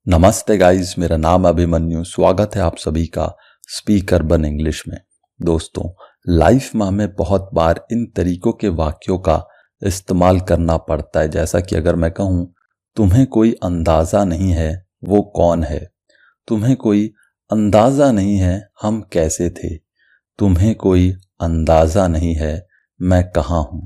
नमस्ते गाइस, मेरा नाम अभिमन्यु। स्वागत है आप सभी का स्पीक अर्बन इंग्लिश में। दोस्तों, लाइफ में हमें बहुत बार इन तरीकों के वाक्यों का इस्तेमाल करना पड़ता है। जैसा कि अगर मैं कहूँ, तुम्हें कोई अंदाज़ा नहीं है वो कौन है, तुम्हें कोई अंदाज़ा नहीं है हम कैसे थे, तुम्हें कोई अंदाज़ा नहीं है मैं कहाँ हूँ।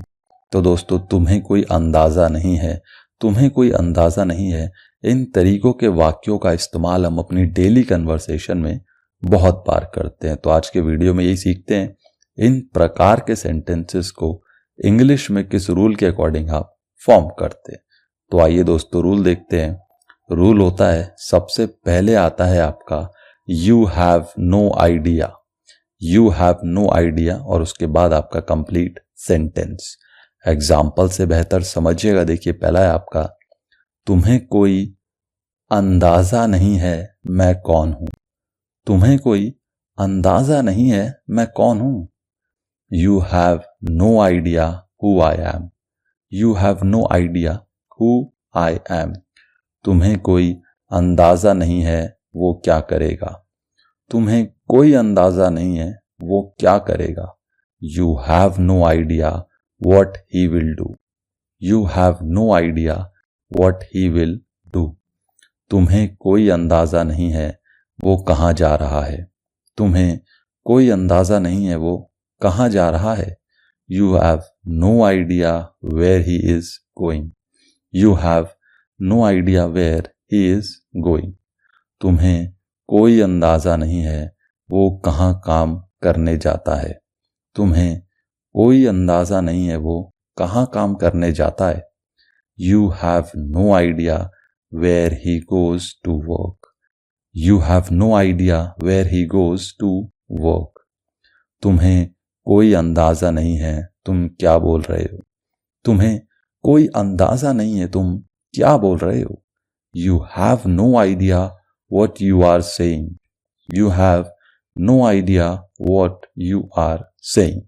तो दोस्तों, तुम्हें कोई अंदाज़ा नहीं है, तुम्हें कोई अंदाज़ा नहीं है, इन तरीकों के वाक्यों का इस्तेमाल हम अपनी डेली कन्वर्सेशन में बहुत बार करते हैं। तो आज के वीडियो में यही सीखते हैं, इन प्रकार के सेंटेंसेस को इंग्लिश में किस रूल के अकॉर्डिंग आप फॉर्म करते हैं। तो आइए दोस्तों, रूल देखते हैं। रूल होता है, सबसे पहले आता है आपका you have no idea. You have no idea और उसके बाद आपका कंप्लीट सेंटेंस। एग्जाम्पल से बेहतर समझिएगा। देखिए, पहला है आपका, तुम्हें कोई अंदाज़ा नहीं है मैं कौन हूँ। तुम्हें कोई अंदाज़ा नहीं है मैं कौन हूँ। You have no idea who I am. You have no idea who I am. तुम्हें कोई अंदाज़ा नहीं है वो क्या करेगा। तुम्हें कोई अंदाज़ा नहीं है वो क्या करेगा। You have no idea what he will do. You have no idea what he will do. तुम्हें कोई अंदाज़ा नहीं है वो कहाँ जा रहा है। तुम्हें कोई अंदाज़ा नहीं है वो कहाँ जा रहा है। You have no idea where he is going. You have no idea where he is going. तुम्हें कोई अंदाज़ा नहीं है वो कहाँ काम करने जाता है। तुम्हें कोई अंदाज़ा नहीं है वो कहाँ काम करने जाता है। You have no idea where he goes to work. You have no idea where he goes to work. तुम्हें कोई अंदाज़ा नहीं है तुम क्या बोल रहे हो। तुम्हें कोई अंदाज़ा नहीं है तुम क्या बोल रहे हो। You have no idea what you are saying. You have no idea what you are saying.